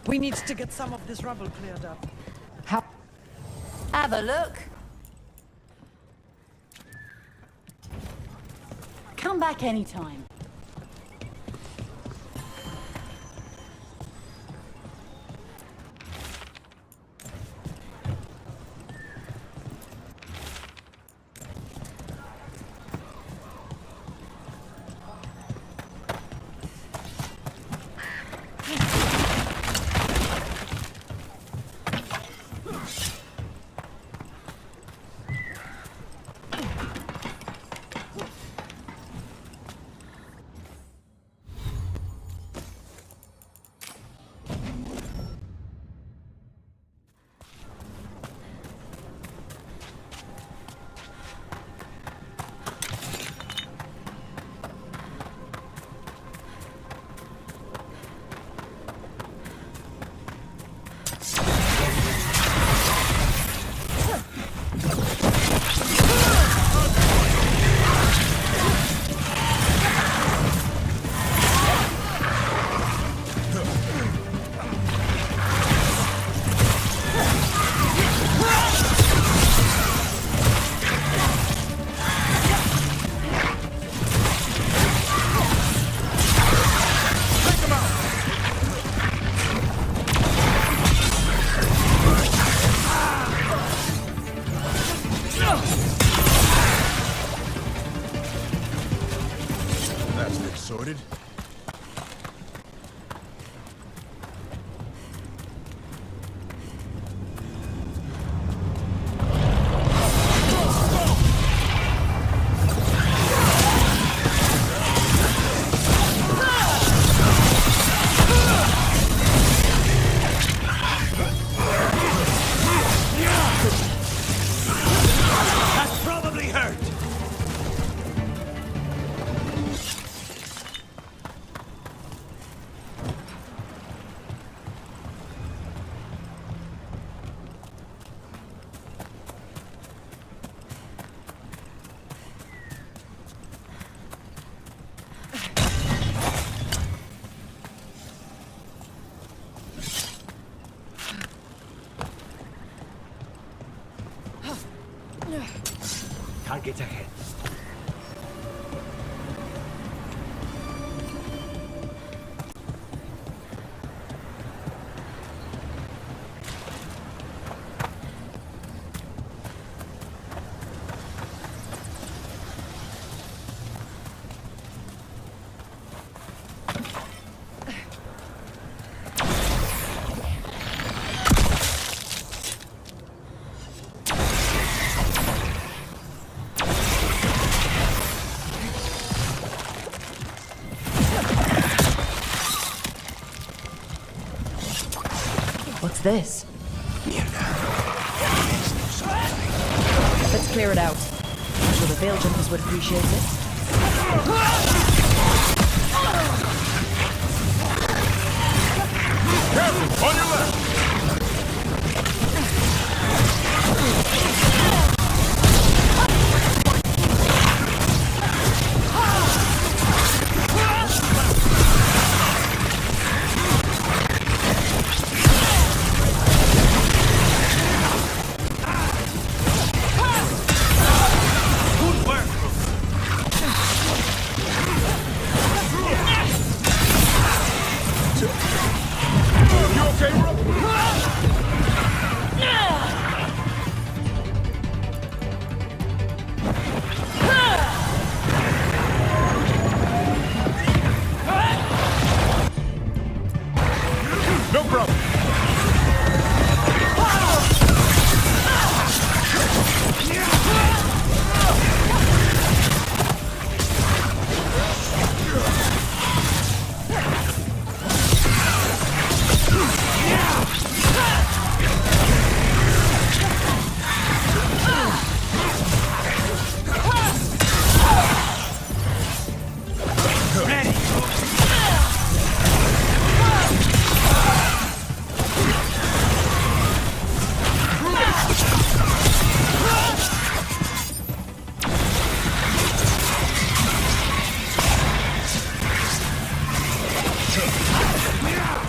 We need to get some of this rubble cleared up. Have a look. Come back anytime. Sorted. Target ahead. What's this? Let's clear it out. I'm sure the veil jumpers would appreciate this. Careful! On your left!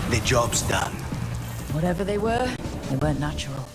The job's done. Whatever they weren't natural.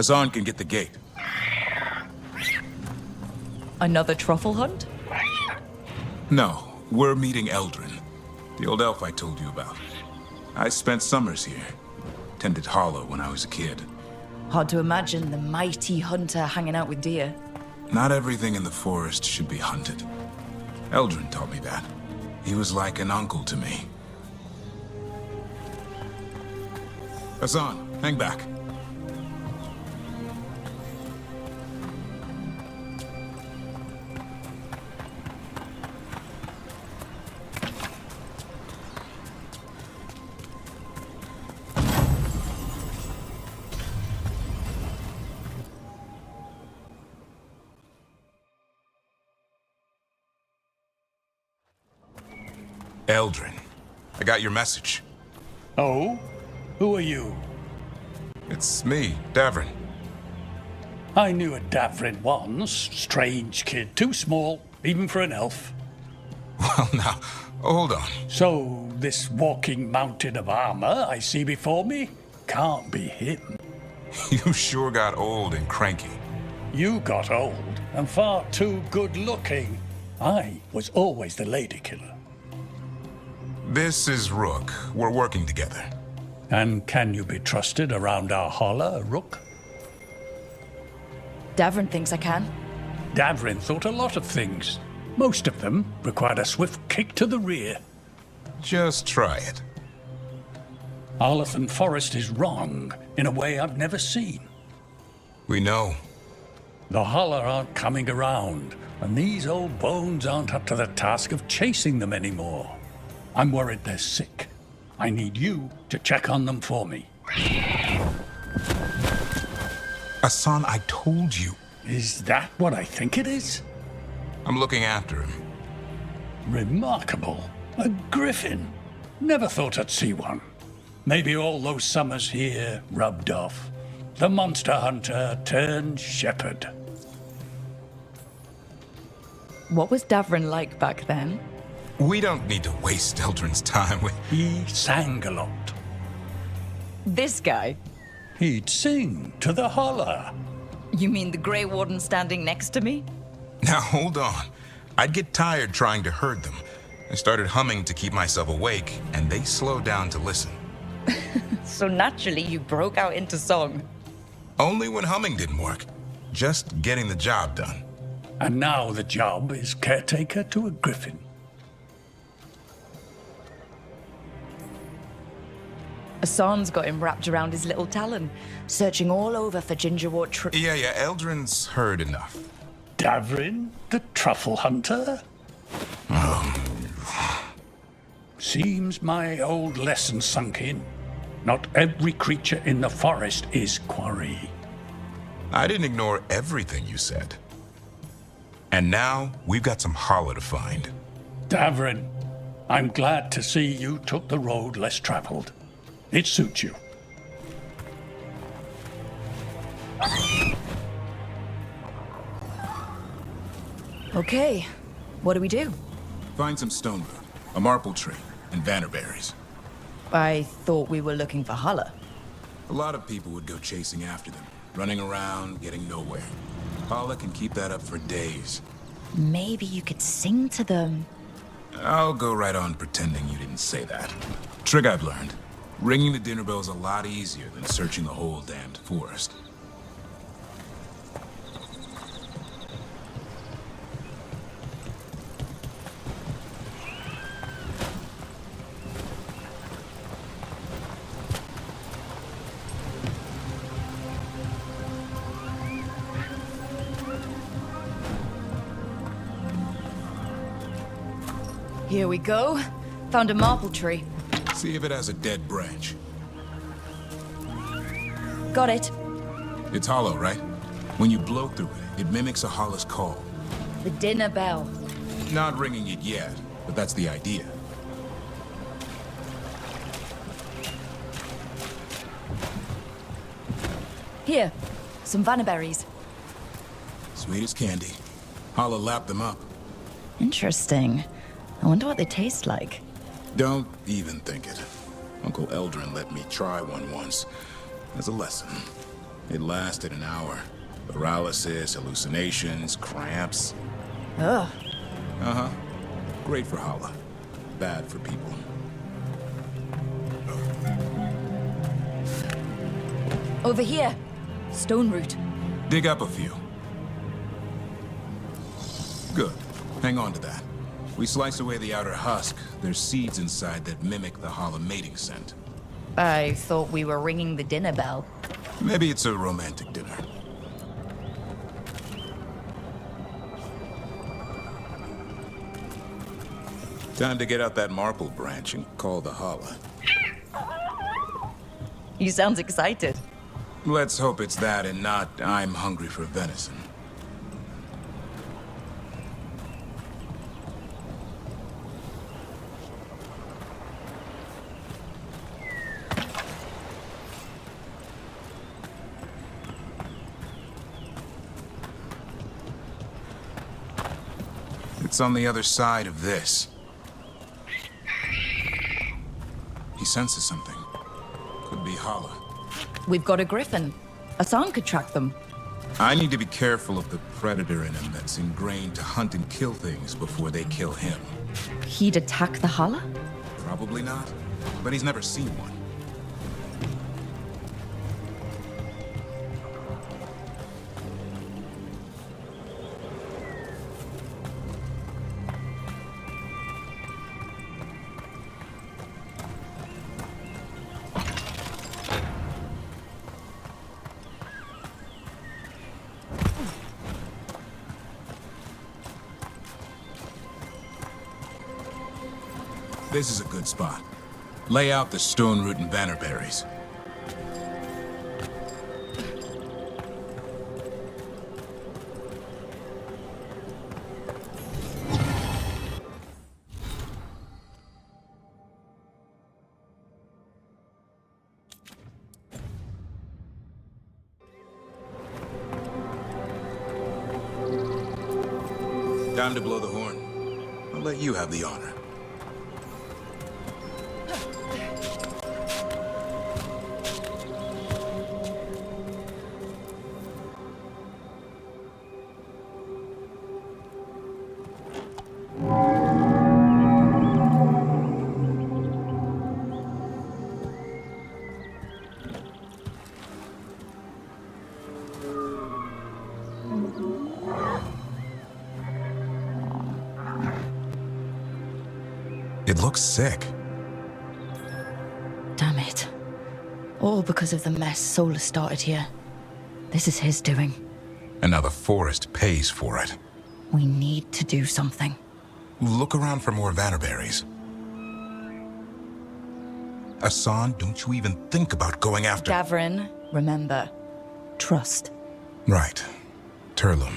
Hassan can get the gate. Another truffle hunt? No, we're meeting Eldrin, the old elf I told you about. I spent summers here. Tended Hollow when I was a kid. Hard to imagine the mighty hunter hanging out with deer. Not everything in the forest should be hunted. Eldrin taught me that. He was like an uncle to me. Hassan, hang back. Eldrin, I got your message. Oh? Who are you? It's me, Davrin. I knew a Davrin once. Strange kid. Too small, even for an elf. Well, now, hold on. So, this walking mountain of armor I see before me can't be him. You sure got old and cranky. You got old and far too good looking. I was always the lady killer. This is Rook. We're working together. And can you be trusted around our holler, Rook? Davrin thinks I can. Davrin thought a lot of things. Most of them required a swift kick to the rear. Just try it. Arlathan Forest is wrong in a way I've never seen. We know. The holler aren't coming around, and these old bones aren't up to the task of chasing them anymore. I'm worried they're sick. I need you to check on them for me. Hassan, I told you. Is that what I think it is? I'm looking after him. Remarkable. A griffin. Never thought I'd see one. Maybe all those summers here rubbed off. The monster hunter turned shepherd. What was Davrin like back then? We don't need to waste Eldrin's time with... He sang a lot. This guy? He'd sing to the holler. You mean the Grey Warden standing next to me? Now, hold on. I'd get tired trying to herd them. I started humming to keep myself awake, and they slowed down to listen. So naturally you broke out into song. Only when humming didn't work. Just getting the job done. And now the job is caretaker to a griffin. Hassan's got him wrapped around his little talon, searching all over for gingerwort Yeah, Eldrin's heard enough. Davrin, the truffle hunter? Seems my old lesson sunk in. Not every creature in the forest is quarry. I didn't ignore everything you said. And now, we've got some hollow to find. Davrin, I'm glad to see you took the road less traveled. It suits you. Okay, what do we do? Find some stone root, a marple tree, and vannerberries. I thought we were looking for Hulla. A lot of people would go chasing after them, running around, getting nowhere. Paula can keep that up for days. Maybe you could sing to them. I'll go right on pretending you didn't say that. Trick I've learned. Ringing the dinner bell's a lot easier than searching the whole damned forest. Here we go. Found a marple tree. See if it has a dead branch. Got it. It's hollow, right? When you blow through it, it mimics a hollow's call. The dinner bell. Not ringing it yet, but that's the idea. Here, some vannerberries. Sweet as candy. Holla lapped them up. Interesting. I wonder what they taste like. Don't even think it. Uncle Eldrin let me try one once. As a lesson. It lasted an hour. Paralysis, hallucinations, cramps. Ugh. Uh-huh. Great for Holla. Bad for people. Over here. Stone root. Dig up a few. Good. Hang on to that. We slice away the outer husk. There's seeds inside that mimic the Holla mating scent. I thought we were ringing the dinner bell. Maybe it's a romantic dinner. Time to get out that marple branch and call the Holla. He sounds excited. Let's hope it's that and not I'm hungry for venison. It's on the other side of this. He senses something. Could be Holla. We've got a griffin. A song could track them. I need to be careful of the predator in him that's ingrained to hunt and kill things before they kill him. He'd attack the Hulla? Probably not, but he's never seen one. This is a good spot. Lay out the stone root and vannerberries. Time to blow the horn. I'll let you have the honor. It looks sick. Damn it. All because of the mess Solus started here. This is his doing. And now the forest pays for it. We need to do something. Look around for more vannerberries. Asan, don't you even think about going after... Gavrin, remember, trust. Right. Turlum.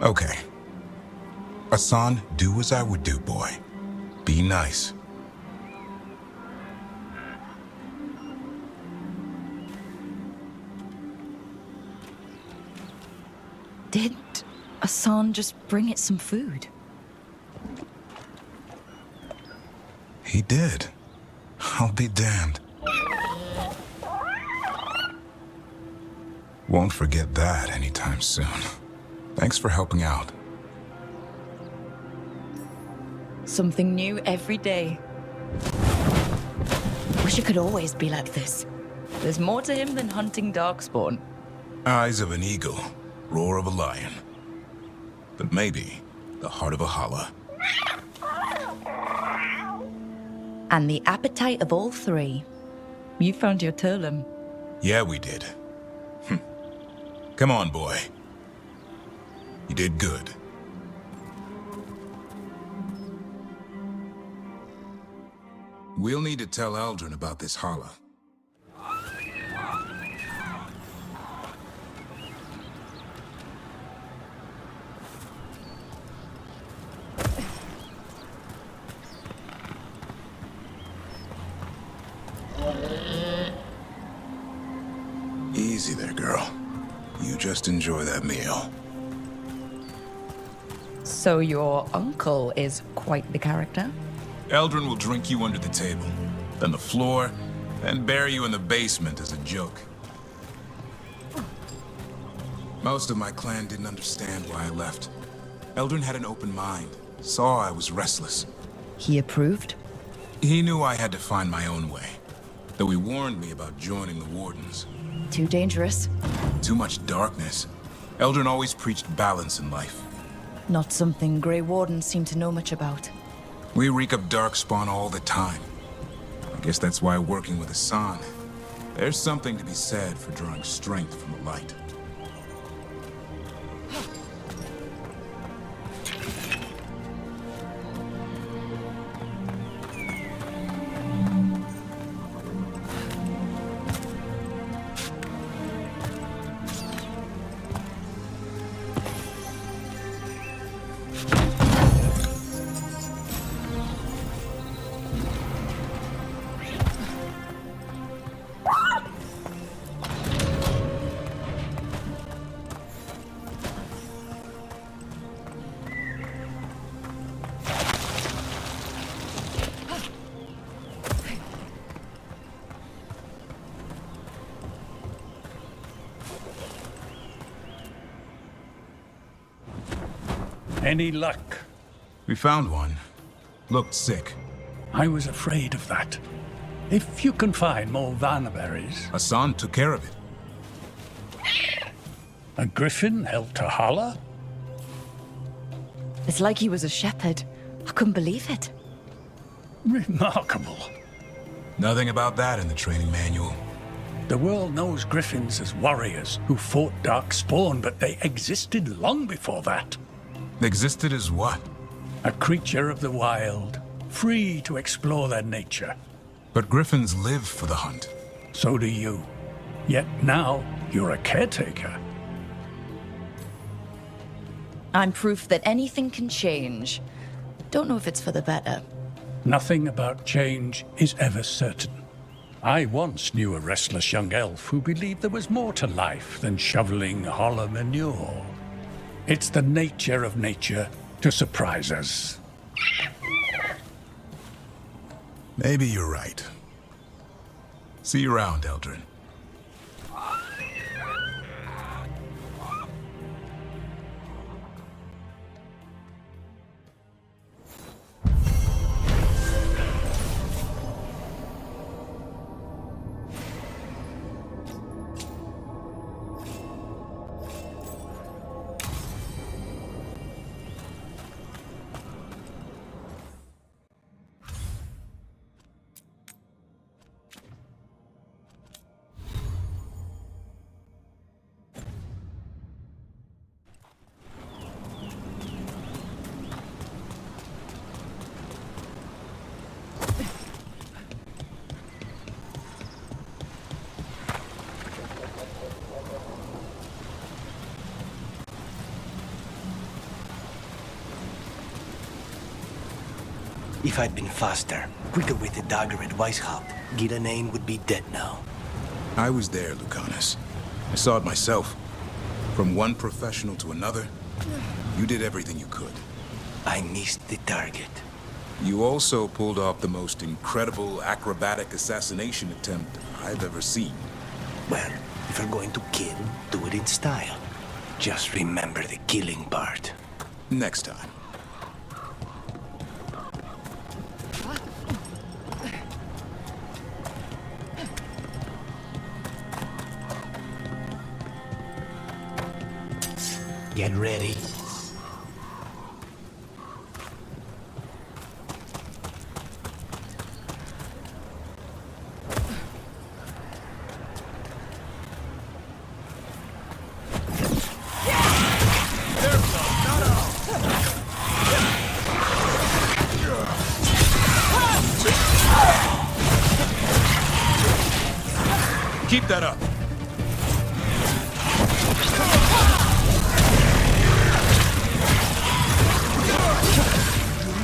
Okay. Asan, do as I would do, boy. Be nice. Did Asan just bring it some food? He did. I'll be damned. Won't forget that anytime soon. Thanks for helping out. Something new every day. Wish it could always be like this. There's more to him than hunting darkspawn. Eyes of an eagle, roar of a lion. But maybe the heart of a holla. And the appetite of all three. You found your Turlum. Yeah, we did. Come on, boy. You did good. We'll need to tell Eldrin about this holla. Easy there, girl. You just enjoy that meal. So your uncle is quite the character? Eldrin will drink you under the table, then the floor, then bury you in the basement as a joke. Most of my clan didn't understand why I left. Eldrin had an open mind, saw I was restless. He approved? He knew I had to find my own way, though he warned me about joining the Wardens. Too dangerous? Too much darkness. Eldrin always preached balance in life. Not something Grey Wardens seem to know much about. We reek of darkspawn all the time. I guess that's why working with Asan, there's something to be said for drawing strength from the light. Any luck? We found one. Looked sick. I was afraid of that. If you can find more Vanaberries. Asan took care of it. A griffin held to holler? It's like he was a shepherd. I couldn't believe it. Remarkable. Nothing about that in the training manual. The world knows griffins as warriors who fought darkspawn, but they existed long before that. Existed as what? A creature of the wild, free to explore their nature. But griffins live for the hunt. So do you. Yet now, you're a caretaker. I'm proof that anything can change. Don't know if it's for the better. Nothing about change is ever certain. I once knew a restless young elf who believed there was more to life than shoveling hollow manure. It's the nature of nature to surprise us. Maybe you're right. See you around, Eldrin. If I'd been faster, quicker with the dagger at Weishaupt, Gillenane would be dead now. I was there, Lucanus. I saw it myself. From one professional to another, you did everything you could. I missed the target. You also pulled off the most incredible acrobatic assassination attempt I've ever seen. Well, if you're going to kill, do it in style. Just remember the killing part. Next time. Get ready. Keep that up.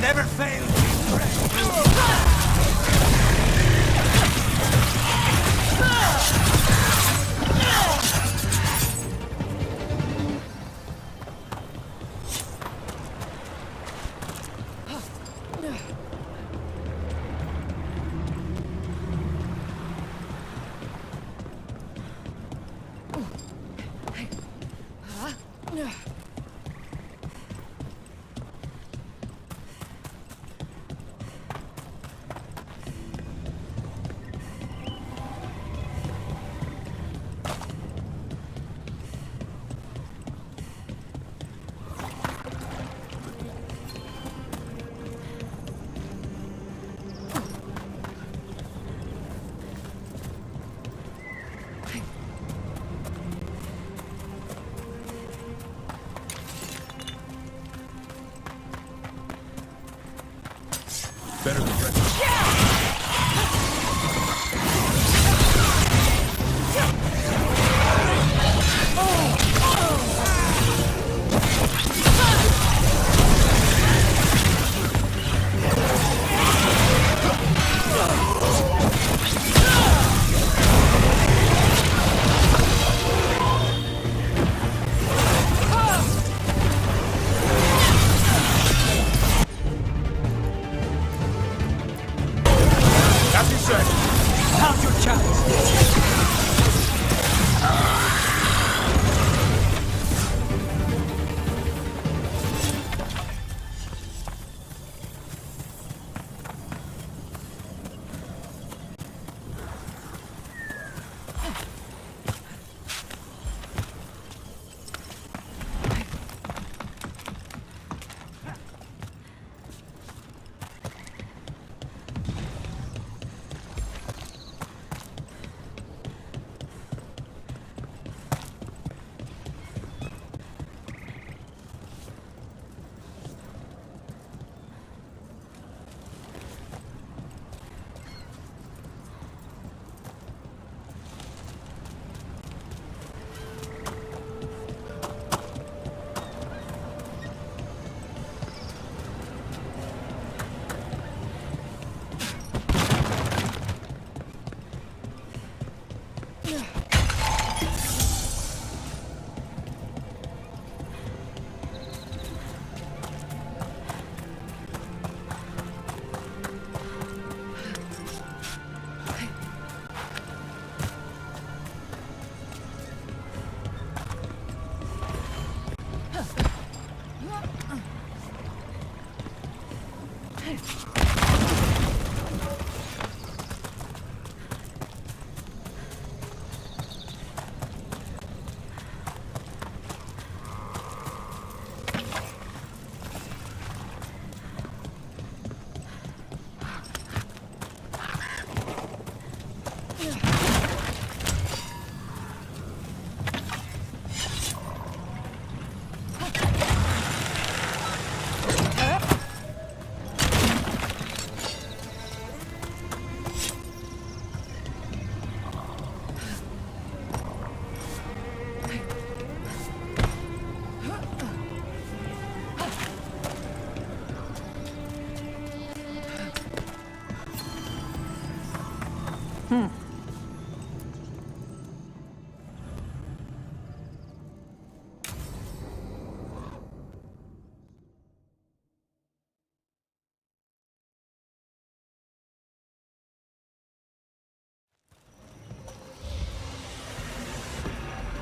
Never fail. Better be ready. Count your chance.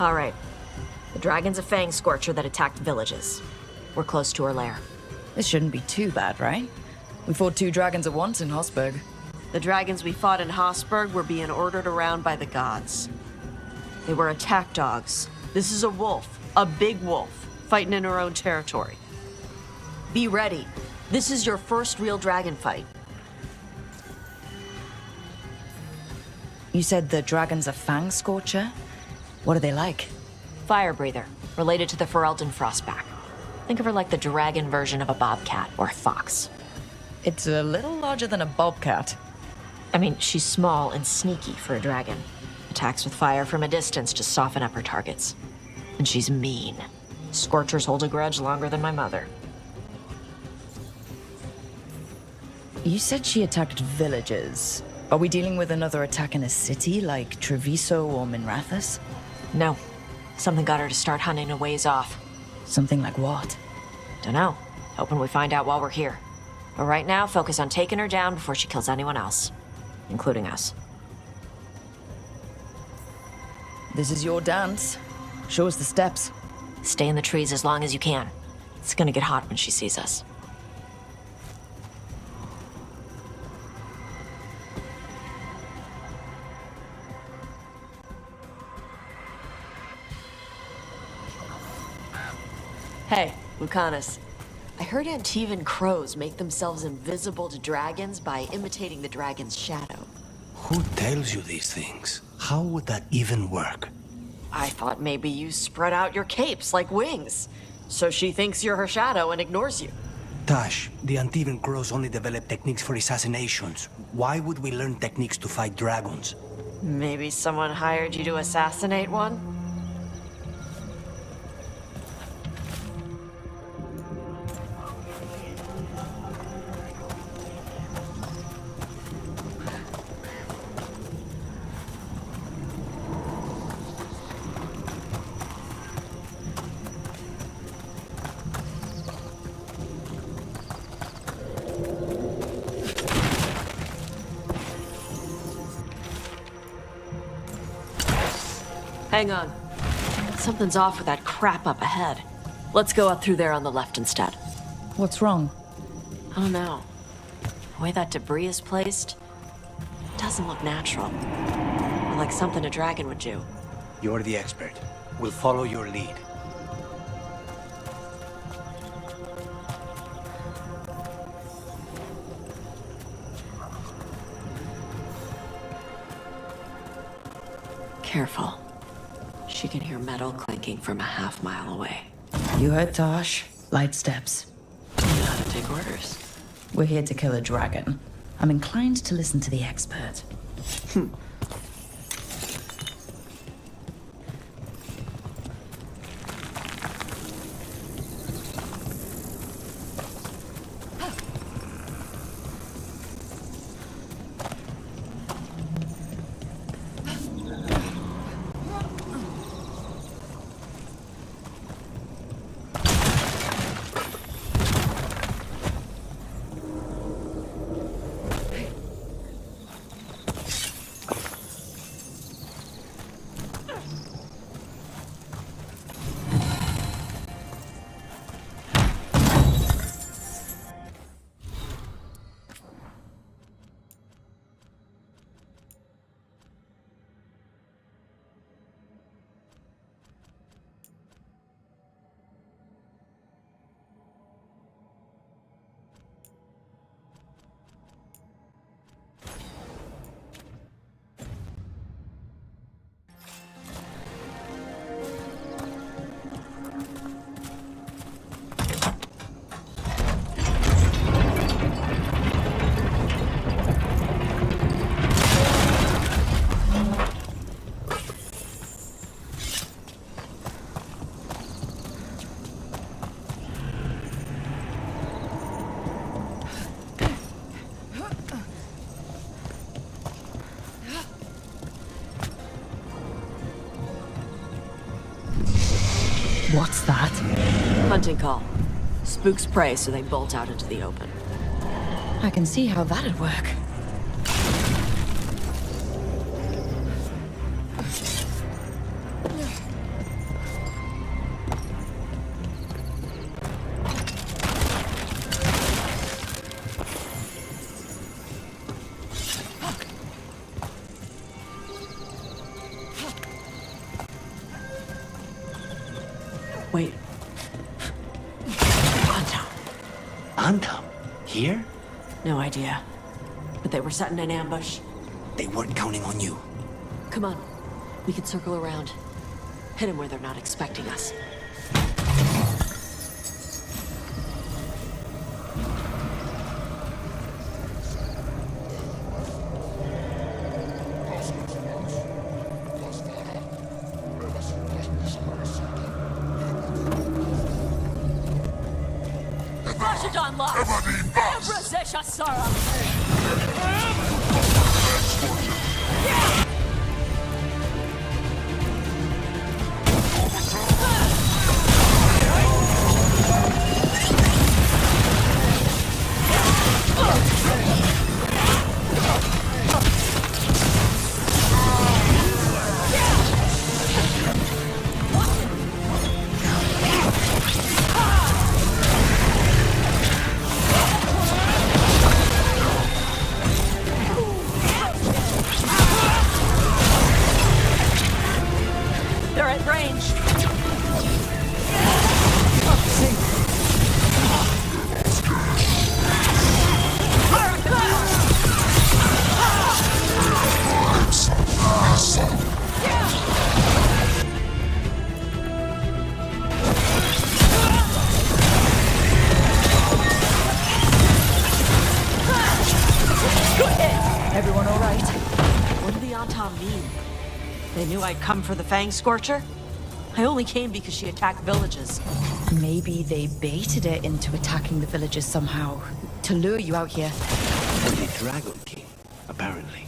All right. The dragon's a fang scorcher that attacked villages. We're close to her lair. This shouldn't be too bad, right? We fought 2 dragons at once in Hosberg. The dragons we fought in Hosberg were being ordered around by the gods. They were attack dogs. This is a wolf, a big wolf, fighting in her own territory. Be ready. This is your first real dragon fight. You said the dragon's a fang scorcher? What are they like? Fire breather, related to the Ferelden Frostback. Think of her like the dragon version of a bobcat or a fox. It's a little larger than a bobcat. I mean, she's small and sneaky for a dragon. Attacks with fire from a distance to soften up her targets. And she's mean. Scorchers hold a grudge longer than my mother. You said she attacked villages. Are we dealing with another attack in a city like Treviso or Minrathous? No. Something got her to start hunting a ways off. Something like what? Dunno. Hoping we find out while we're here. But right now, focus on taking her down before she kills anyone else. Including us. This is your dance. Show us the steps. Stay in the trees as long as you can. It's gonna get hot when she sees us. Hey, Lucanus. I heard Antivan crows make themselves invisible to dragons by imitating the dragon's shadow. Who tells you these things? How would that even work? I thought maybe you spread out your capes like wings, so she thinks you're her shadow and ignores you. Tash, the Antivan crows only develop techniques for assassinations. Why would we learn techniques to fight dragons? Maybe someone hired you to assassinate one? Hang on. Something's off with that crap up ahead. Let's go up through there on the left instead. What's wrong? I don't know. The way that debris is placed, it doesn't look natural. Or like something a dragon would do. You're the expert. We'll follow your lead. Careful. She can hear metal clinking from a half-mile away. You heard Tosh. Light steps. You know how to take orders. We're here to kill a dragon. I'm inclined to listen to the expert. What's that? Hunting call. Spooks prey, so they bolt out into the open. I can see how that'd work. Wait. Anton. Anton? Here? No idea. But they were setting an ambush. They weren't counting on you. Come on. We can circle around. Hit them where they're not expecting us. Everyone all right? What did the Anton mean? They knew I'd come for the Fang Scorcher? I only came because she attacked villages. Maybe they baited it into attacking the villages somehow, to lure you out here. And the Dragon King, apparently.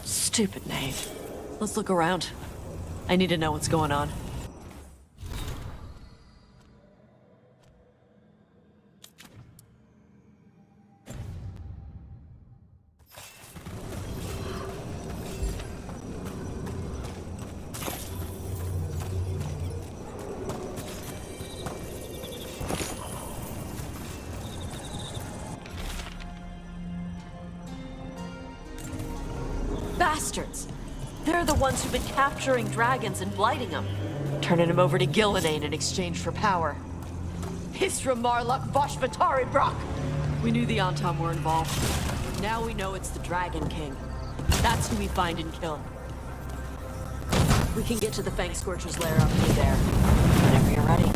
Stupid knave. Let's look around. I need to know what's going on. Bastards! They're the ones who've been capturing dragons and blighting them, turning them over to Gillenane in exchange for power. Hisra Marluk Voshvatari Brock! We knew the Anton were involved. Now we know it's the Dragon King. That's who we find and kill. We can get to the Fang Scorcher's lair up through there. Whenever you're ready.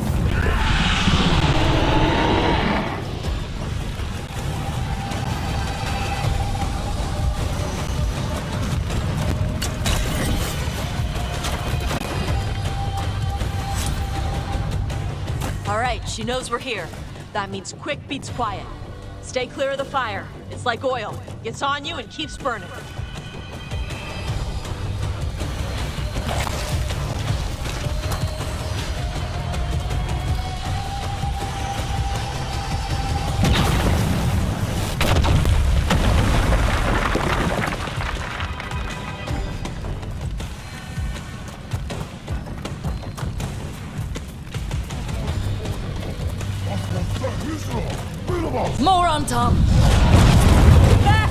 All right, she knows we're here. That means quick beats quiet. Stay clear of the fire. It's like oil. Gets on you and keeps burning. More on Tom! Back!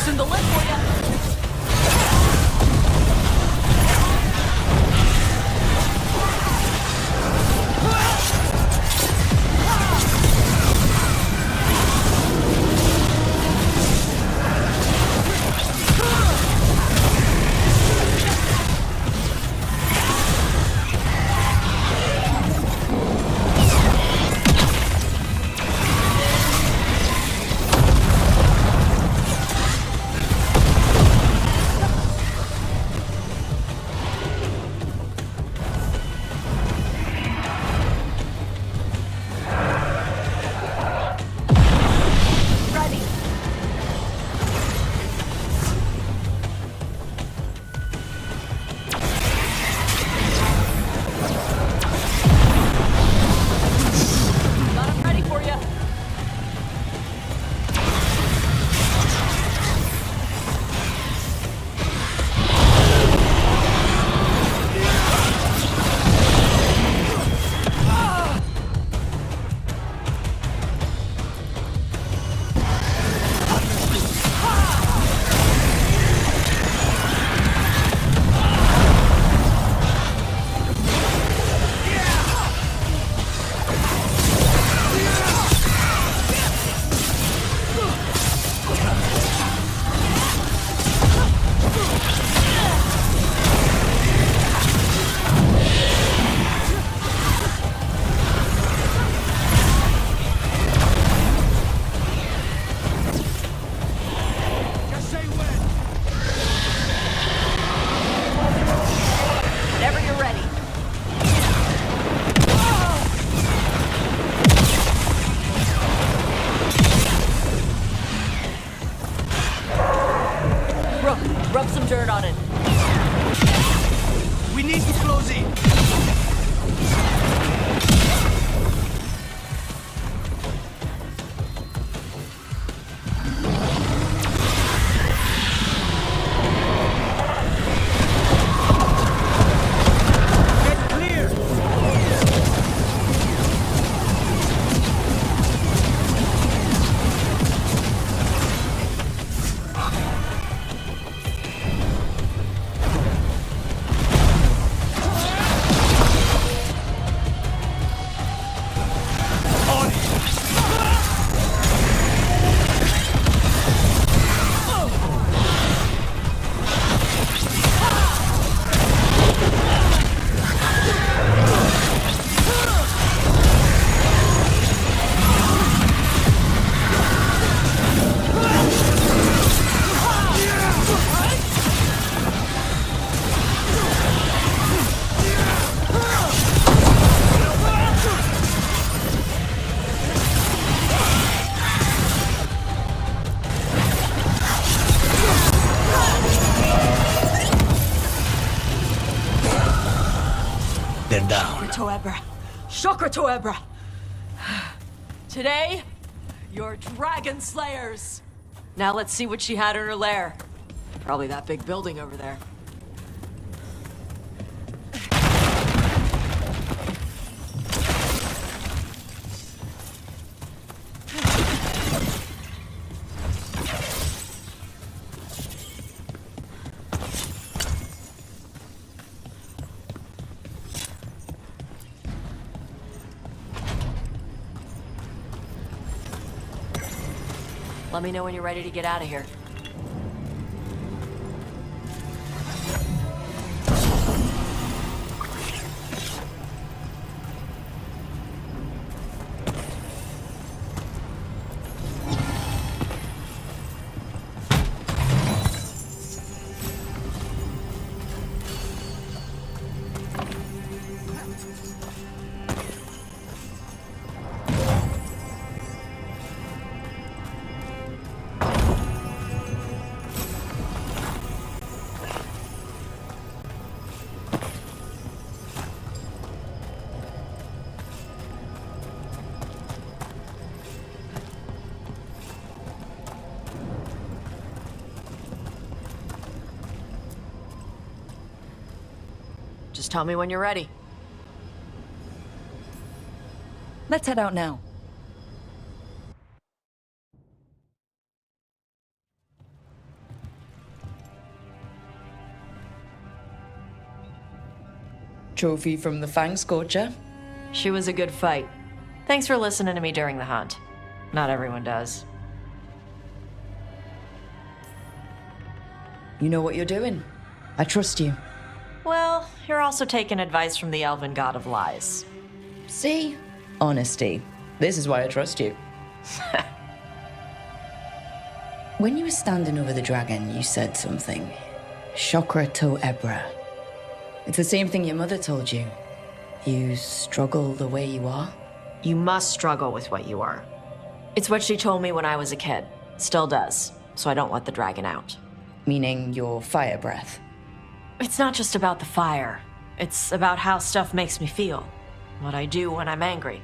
Loosen the lid for ya! Rub some dirt on it. We need to close in. They're down. Shokra Toebra! Today, you're dragon slayers! Now let's see what she had in her lair. Probably that big building over there. Let me know when you're ready to get out of here. Just tell me when you're ready. Let's head out now. Trophy from the Fang Scorcher. She was a good fight. Thanks for listening to me during the hunt. Not everyone does. You know what you're doing. I trust you. Well, you're also taking advice from the elven god of lies. See? Honesty. This is why I trust you. When you were standing over the dragon, you said something. Chakra to Ebra. It's the same thing your mother told you. You struggle the way you are. You must struggle with what you are. It's what she told me when I was a kid. Still does, so I don't let the dragon out. Meaning your fire breath. It's not just about the fire. It's about how stuff makes me feel. What I do when I'm angry.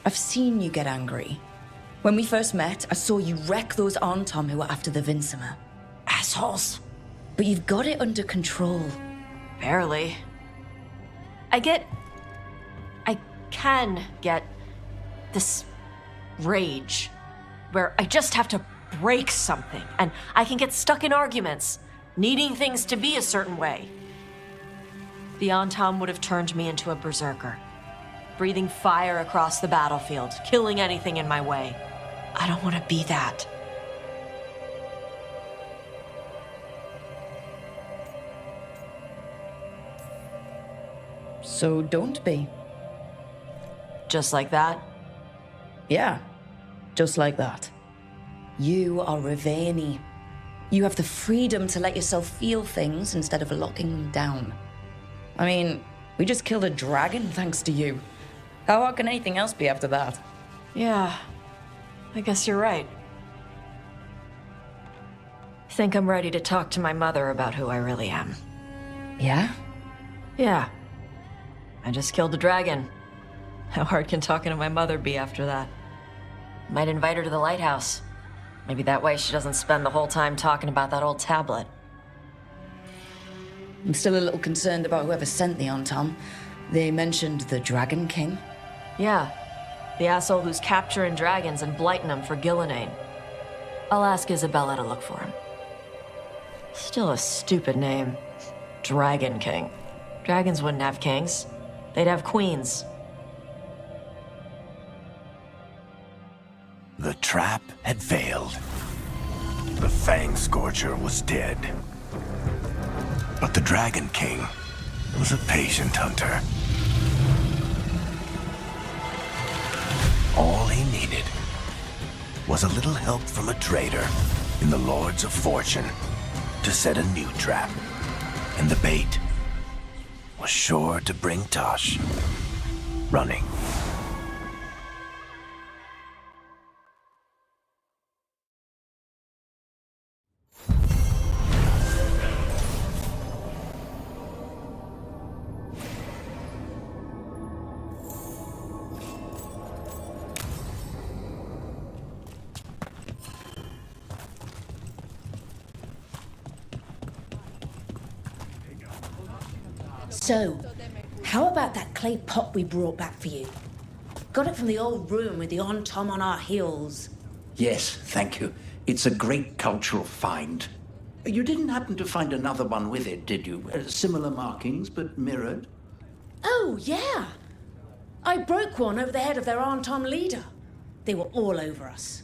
I've seen you get angry. When we first met, I saw you wreck those Arntom who were after the Vincimer. Assholes. But you've got it under control. Barely. I can get this rage where I just have to break something and I can get stuck in arguments, needing things to be a certain way. The Antam would have turned me into a berserker, breathing fire across the battlefield, killing anything in my way. I don't want to be that. So don't be. Just like that? Yeah, just like that. You are Ravani. You have the freedom to let yourself feel things instead of locking them down. I mean, we just killed a dragon thanks to you. How hard can anything else be after that? Yeah, I guess you're right. Think I'm ready to talk to my mother about who I really am. Yeah? Yeah. I just killed a dragon. How hard can talking to my mother be after that? Might invite her to the lighthouse. Maybe that way she doesn't spend the whole time talking about that old tablet. I'm still a little concerned about whoever sent the Antam. They mentioned the Dragon King. Yeah, the asshole who's capturing dragons and blighting them for Gillinane. I'll ask Isabella to look for him. Still a stupid name. Dragon King. Dragons wouldn't have kings. They'd have queens. The trap had failed. The Fang Scorcher was dead. But the Dragon King was a patient hunter. All he needed was a little help from a trader in the Lords of Fortune to set a new trap. And the bait was sure to bring Tosh running. So, how about that clay pot we brought back for you? Got it from the old room with the Antom on our heels. Yes, thank you. It's a great cultural find. You didn't happen to find another one with it, did you? Similar markings, but mirrored? Oh, yeah. I broke one over the head of their Antom leader. They were all over us.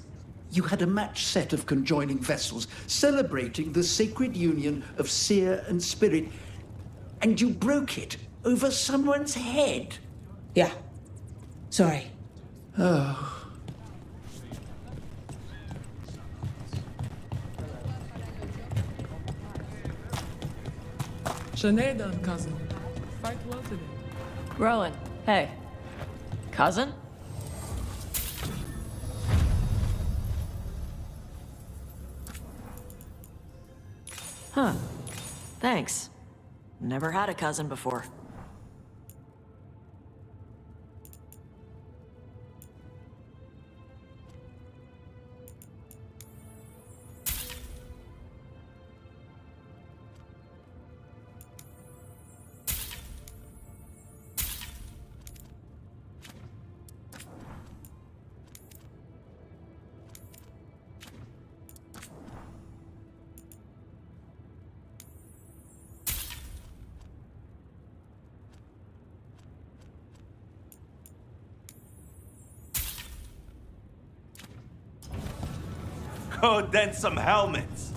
You had a matched set of conjoining vessels celebrating the sacred union of seer and spirit, and you broke it over someone's head. Yeah. Sorry. Oh. Sinead done, cousin. Fight well today. Rowan, hey. Cousin? Huh. Thanks. Never had a cousin before. Go dent some helmets.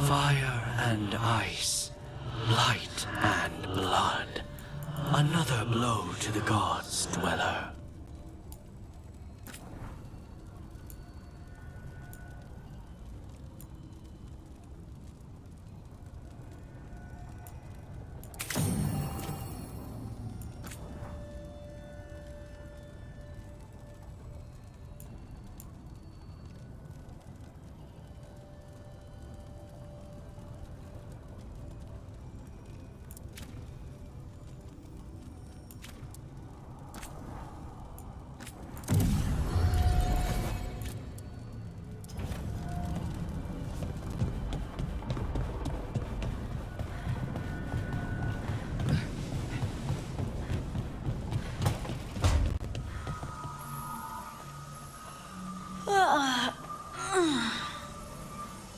Fire and ice, light and blood. Another blow to the gods' dweller.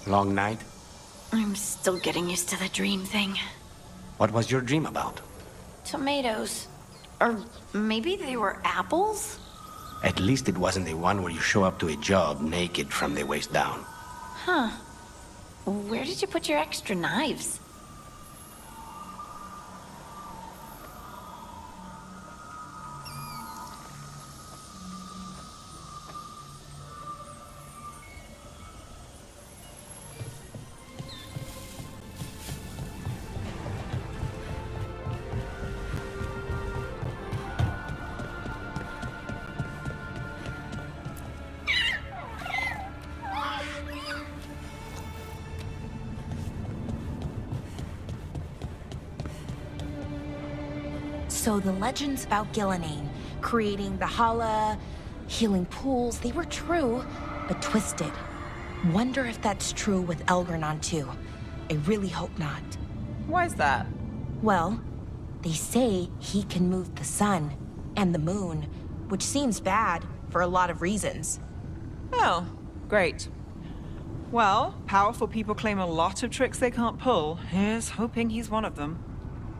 Long night? I'm still getting used to the dream thing. What was your dream about? Tomatoes. Or maybe they were apples? At least it wasn't the one where you show up to a job naked from the waist down. Huh. Where did you put your extra knives? So the legends about Gillenane, creating the Hala, healing pools, they were true, but twisted. Wonder if that's true with Elgranon too. I really hope not. Why is that? Well, they say he can move the sun and the moon, which seems bad for a lot of reasons. Oh, great. Well, powerful people claim a lot of tricks they can't pull. Here's hoping he's one of them.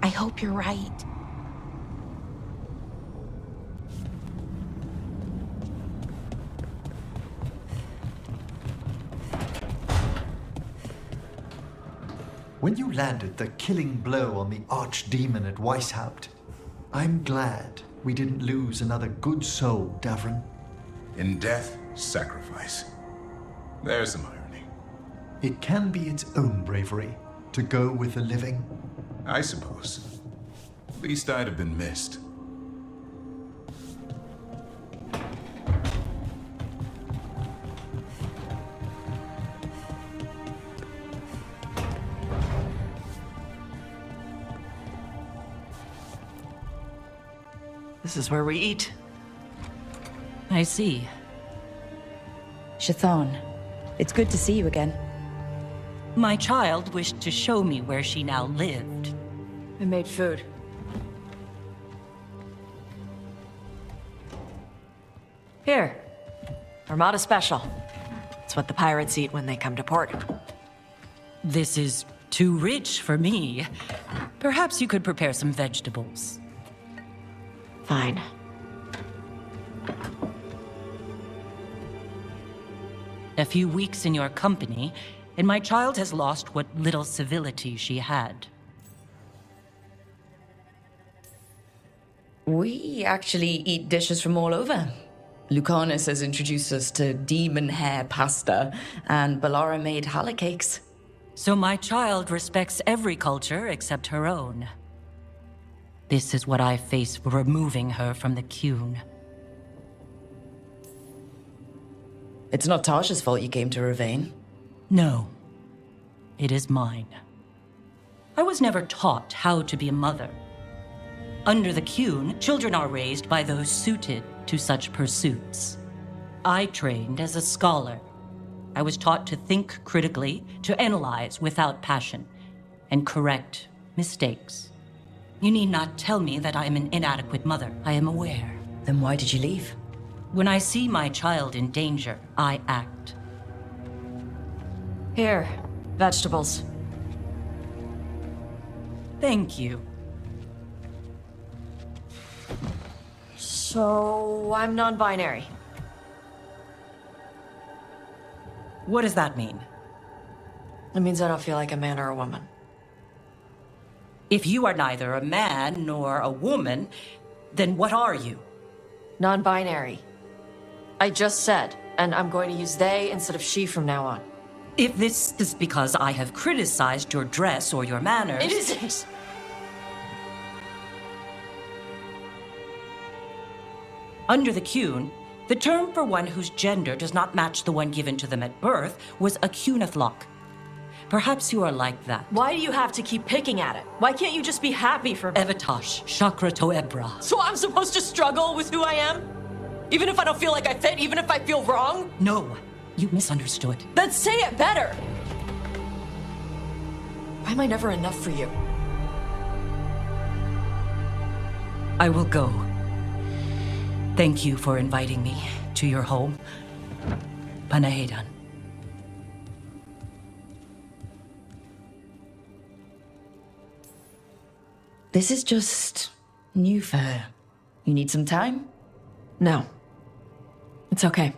I hope you're right. When you landed the killing blow on the archdemon at Weishaupt, I'm glad we didn't lose another good soul, Davrin. In death, sacrifice. There's some irony. It can be its own bravery to go with the living. I suppose. At least I'd have been missed. This is where we eat. I see. Shathan, it's good to see you again. My child wished to show me where she now lived. I made food. Here. Armada Special. It's what the pirates eat when they come to port. This is too rich for me. Perhaps you could prepare some vegetables. Fine. A few weeks in your company, and my child has lost what little civility she had. We actually eat dishes from all over. Lucanus has introduced us to demon hair pasta, and Balara made challah cakes. So my child respects every culture except her own. This is what I face for removing her from the Qun. It's not Tasha's fault you came to Ravane. No. It is mine. I was never taught how to be a mother. Under the Qun, children are raised by those suited to such pursuits. I trained as a scholar. I was taught to think critically, to analyze without passion, and correct mistakes. You need not tell me that I am an inadequate mother. I am aware. Then why did you leave? When I see my child in danger, I act. Here, vegetables. Thank you. So, I'm non-binary. What does that mean? It means I don't feel like a man or a woman. If you are neither a man nor a woman, then what are you? Non-binary. I just said, and I'm going to use they instead of she from now on. If this is because I have criticized your dress or your manners... It isn't! Under the Qun, the term for one whose gender does not match the one given to them at birth was a Qunathlok. Perhaps you are like that. Why do you have to keep picking at it? Why can't you just be happy for me? Evatash, Chakra Toebra. So I'm supposed to struggle with who I am? Even if I don't feel like I fit, even if I feel wrong? No, you misunderstood. Then say it better! Why am I never enough for you? I will go. Thank you for inviting me to your home. Panahedan. This is just new for her. You need some time? No. It's okay.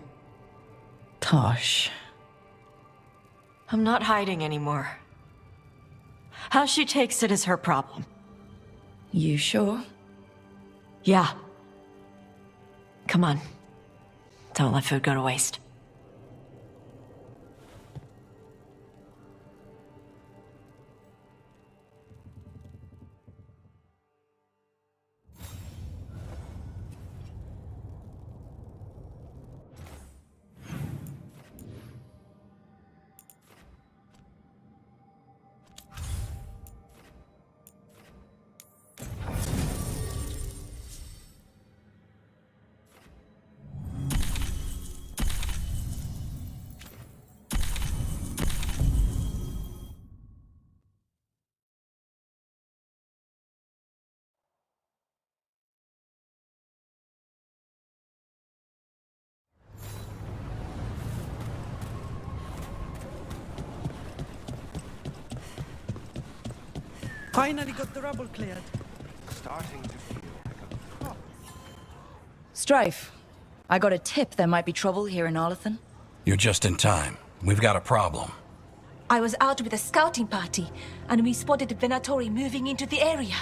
Tosh. I'm not hiding anymore. How she takes it is her problem. You sure? Yeah. Come on. Don't let food go to waste. Finally got the rubble cleared. Starting to feel like a problem. Strife, I got a tip there might be trouble here in Arlethan. You're just in time. We've got a problem. I was out with a scouting party, and we spotted the Venatori moving into the area.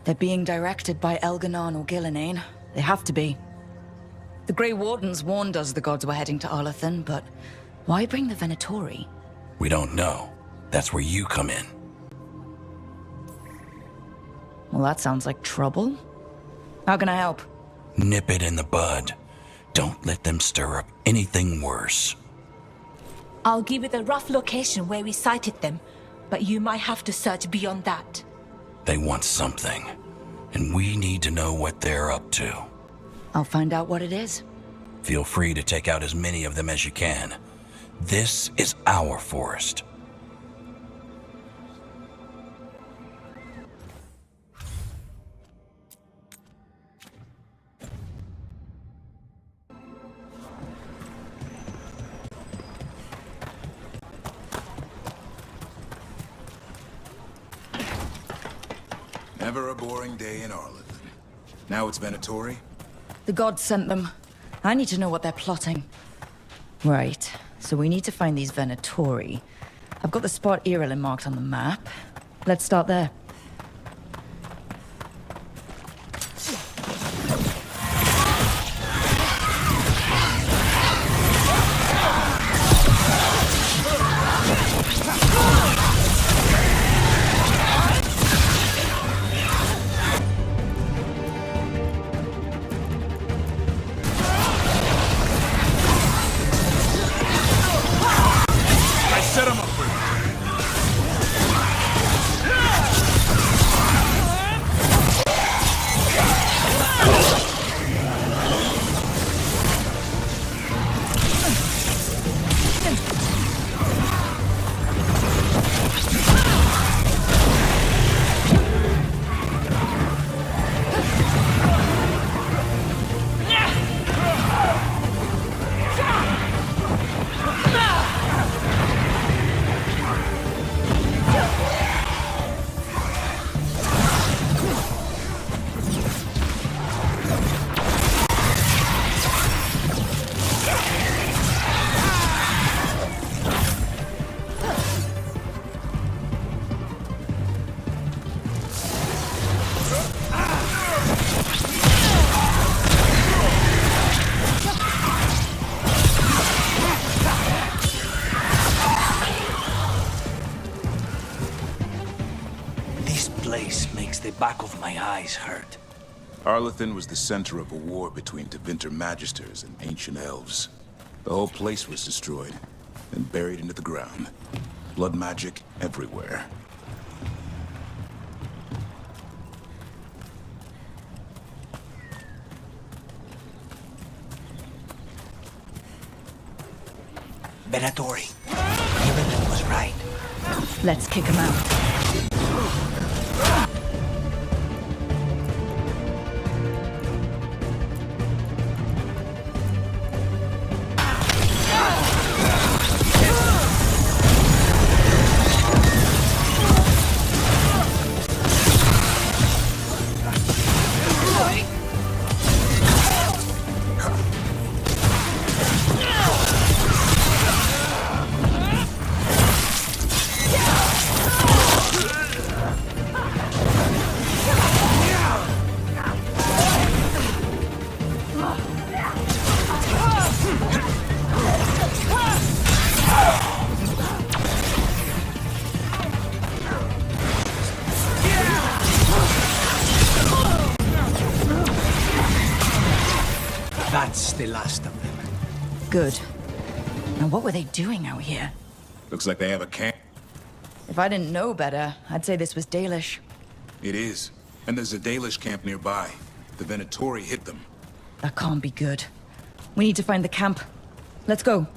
They're being directed by Elganon or Gillenane. They have to be. The Grey Wardens warned us the gods were heading to Arlethan, but why bring the Venatori? We don't know. That's where you come in. Well, that sounds like trouble. How can I help? Nip it in the bud. Don't let them stir up anything worse. I'll give you the rough location where we sighted them, but you might have to search beyond that. They want something, and we need to know what they're up to. I'll find out what it is. Feel free to take out as many of them as you can. This is our forest. Never a boring day in Arlethan. Now it's Venatori? The gods sent them. I need to know what they're plotting. Right, so we need to find these Venatori. I've got the spot Irilin marked on the map. Let's start there. The back of my eyes hurt. Arlethan was the center of a war between Tevinter Magisters and ancient elves. The whole place was destroyed and buried into the ground. Blood magic everywhere. Venatori. Irilin was right. Let's kick him out. That's the last of them. Good. Now what were they doing out here? Looks like they have a camp. If I didn't know better, I'd say this was Dalish. It is. And there's a Dalish camp nearby. The Venatori hit them. That can't be good. We need to find the camp. Let's go.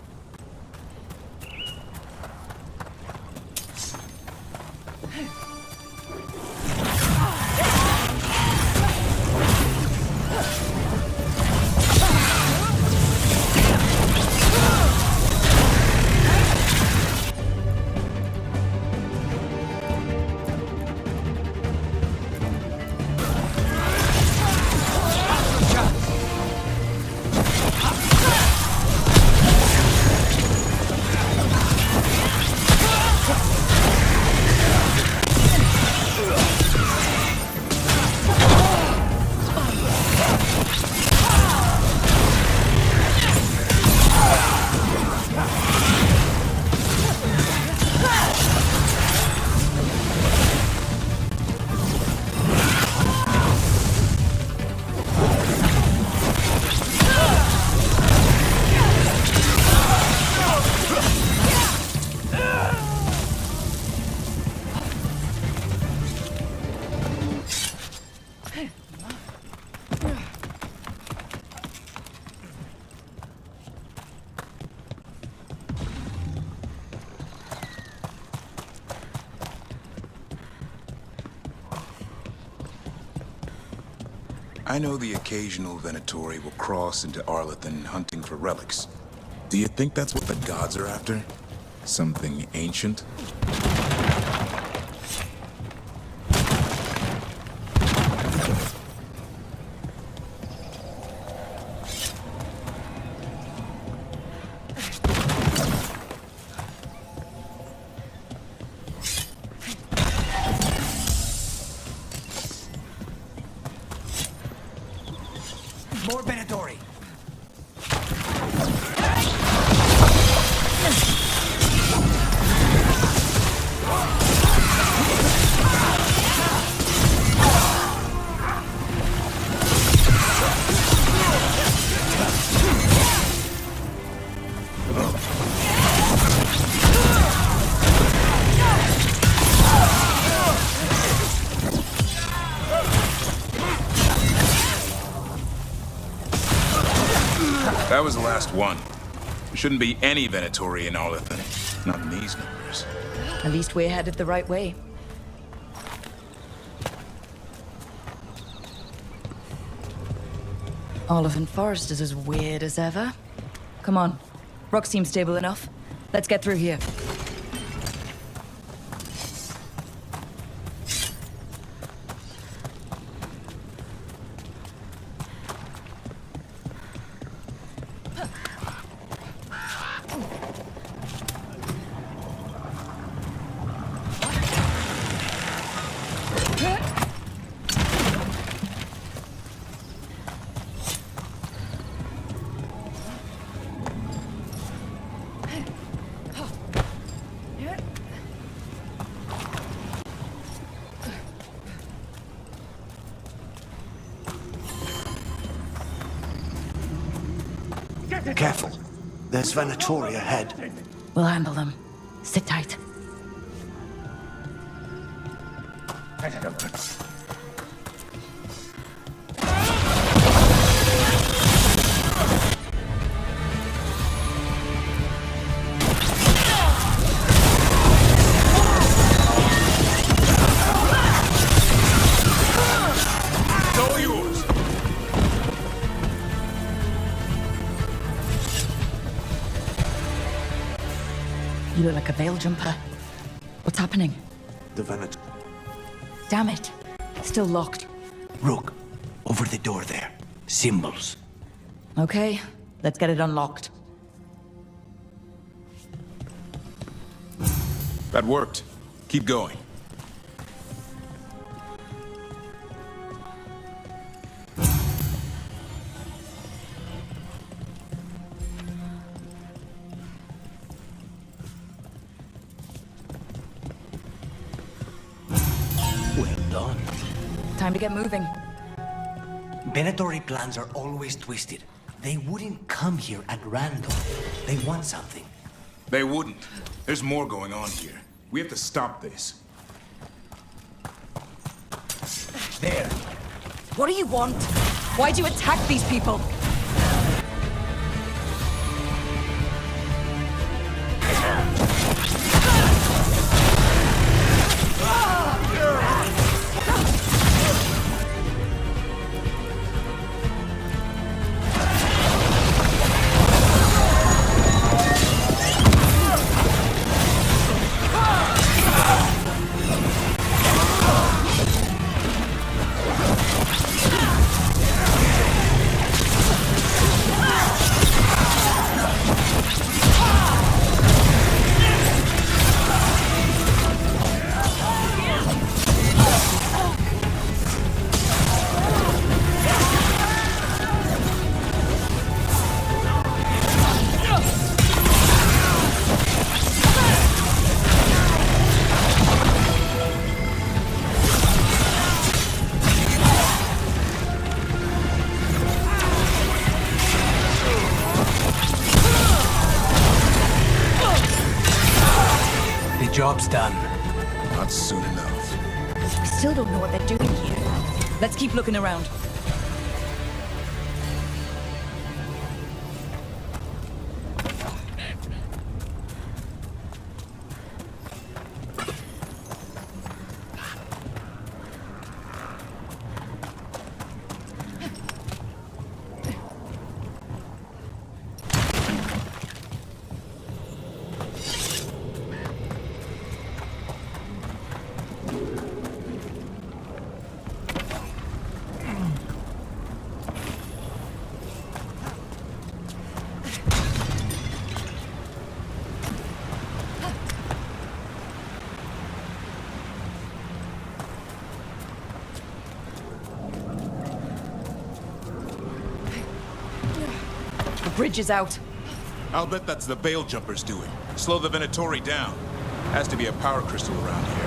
I know the occasional Venatori will cross into Arlathan hunting for relics. Do you think that's what the gods are after? Something ancient? More Venatori. That was the last one. There shouldn't be any Venatori in Arlathan. Not in these numbers. At least we're headed the right way. Arlathan Forest is as weird as ever. Come on. Rock seems stable enough. Let's get through here. Careful. There's Venatori ahead. We'll handle them. Sit tight. You look like a veil jumper. What's happening? The Venator. Damn it. Still locked. Rook, over the door there. Symbols. Okay, let's get it unlocked. That worked. Keep going. Well done. Time to get moving. Venatori plans are always twisted. They wouldn't come here at random. They want something. They wouldn't. There's more going on here. We have to stop this. There. What do you want? Why do you attack these people? Job's done. Not soon enough. I still don't know what they're doing here. Let's keep looking around. bridge is out. I'll bet that's the Bale Jumpers doing. Slow the Venatori down. Has to be a power crystal around here.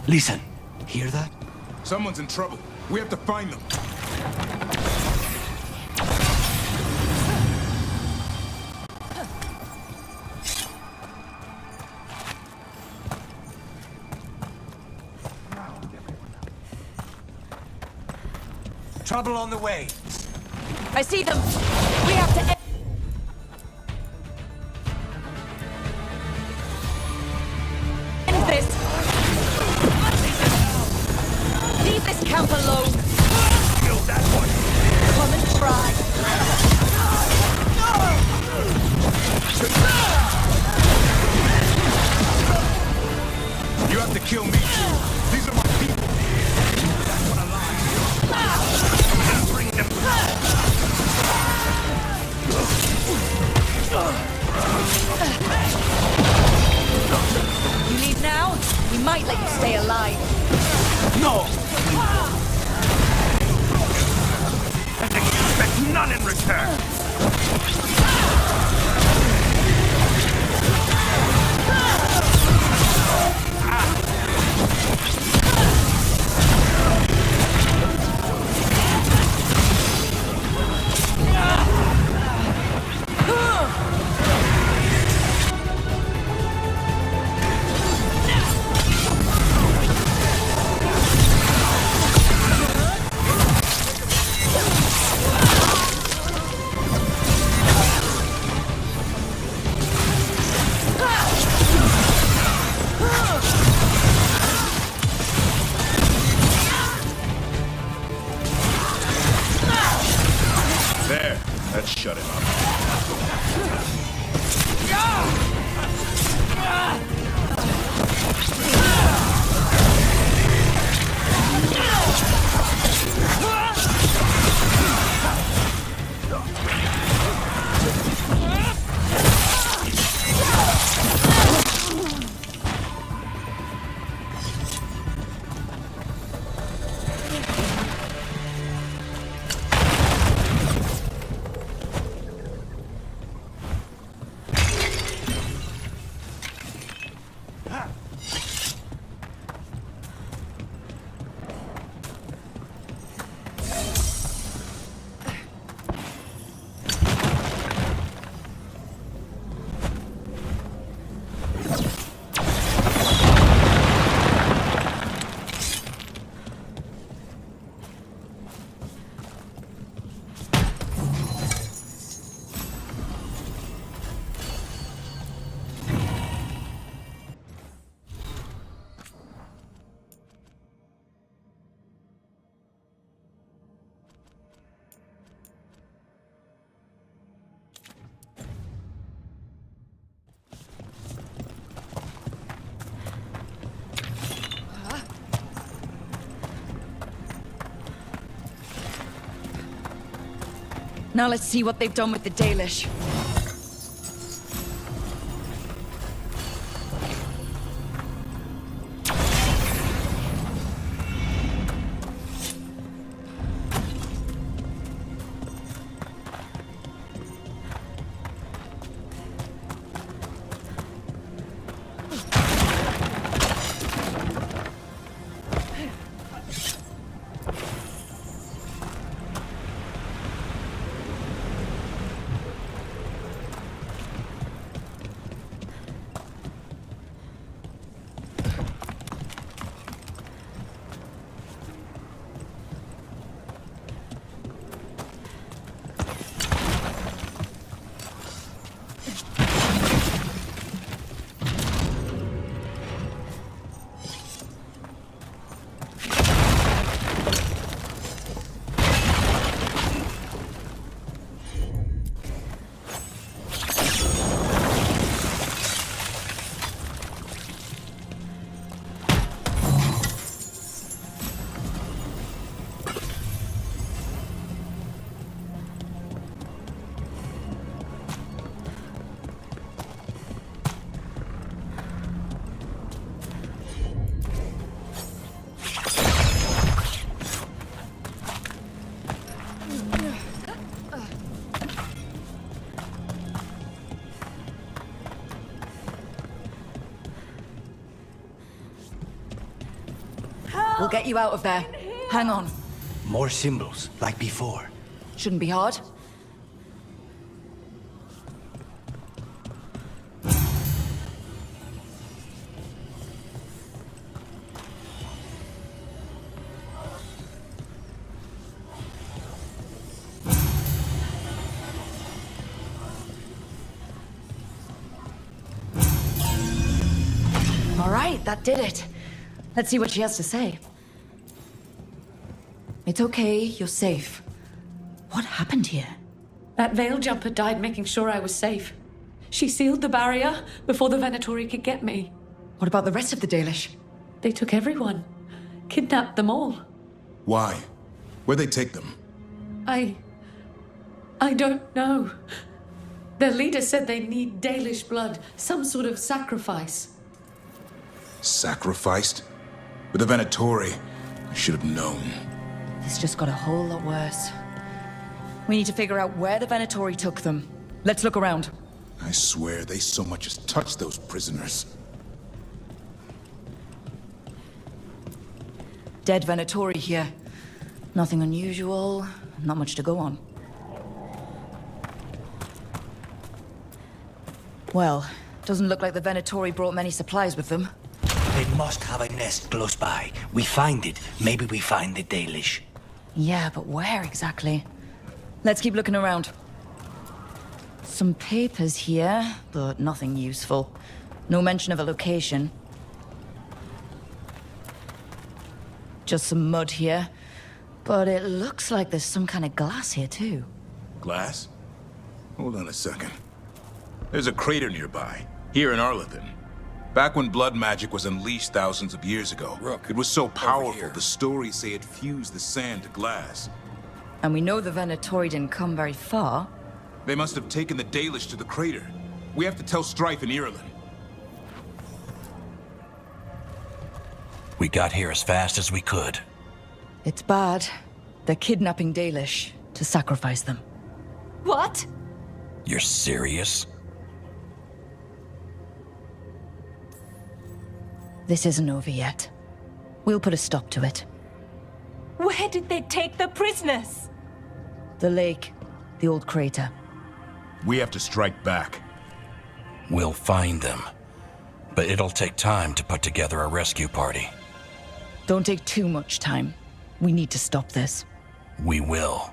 Listen, hear that? Someone's in trouble. We have to find them. Trouble on the way. I see them. We have to end this. Leave this camp alone. Kill that one. Come and try. You have to kill me too. These are my people. That's what I like. Bring them. You leave now? We might let you stay alive. No! And expect none in return! There. Let's shut him up. Now let's see what they've done with the Dalish. We'll get you out of there. Hang on. More symbols, like before. Shouldn't be hard. All right, that did it. Let's see what she has to say. It's okay, you're safe. What happened here? That veil jumper died making sure I was safe. She sealed the barrier before the Venatori could get me. What about the rest of the Dalish? They took everyone. Kidnapped them all. Why? Where'd they take them? I don't know. Their leader said they need Dalish blood, some sort of sacrifice. Sacrificed? With the Venatori, I should have known. This just got a whole lot worse. We need to figure out where the Venatori took them. Let's look around. I swear they so much as touched those prisoners. Dead Venatori here. Nothing unusual, not much to go on. Well, doesn't look like the Venatori brought many supplies with them. They must have a nest close by. We find it. Maybe we find the Dalish. Yeah, but where exactly? Let's keep looking around. Some papers here, but nothing useful. No mention of a location. Just some mud here. But it looks like there's some kind of glass here, too. Glass? Hold on a second. There's a crater nearby, here in Arlithan. Back when blood magic was unleashed thousands of years ago, it was so powerful, the stories say it fused the sand to glass. And we know the Venatori didn't come very far. They must have taken the Dalish to the crater. We have to tell Strife in Ireland. We got here as fast as we could. It's bad. They're kidnapping Dalish to sacrifice them. What? You're serious? This isn't over yet. We'll put a stop to it. Where did they take the prisoners? The lake, the old crater. We have to strike back. We'll find them. But it'll take time to put together a rescue party. Don't take too much time. We need to stop this. We will.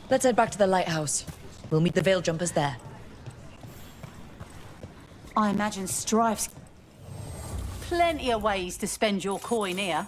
Let's head back to the lighthouse. We'll meet the Veil Jumpers there. I imagine Strife's... Plenty of ways to spend your coin here.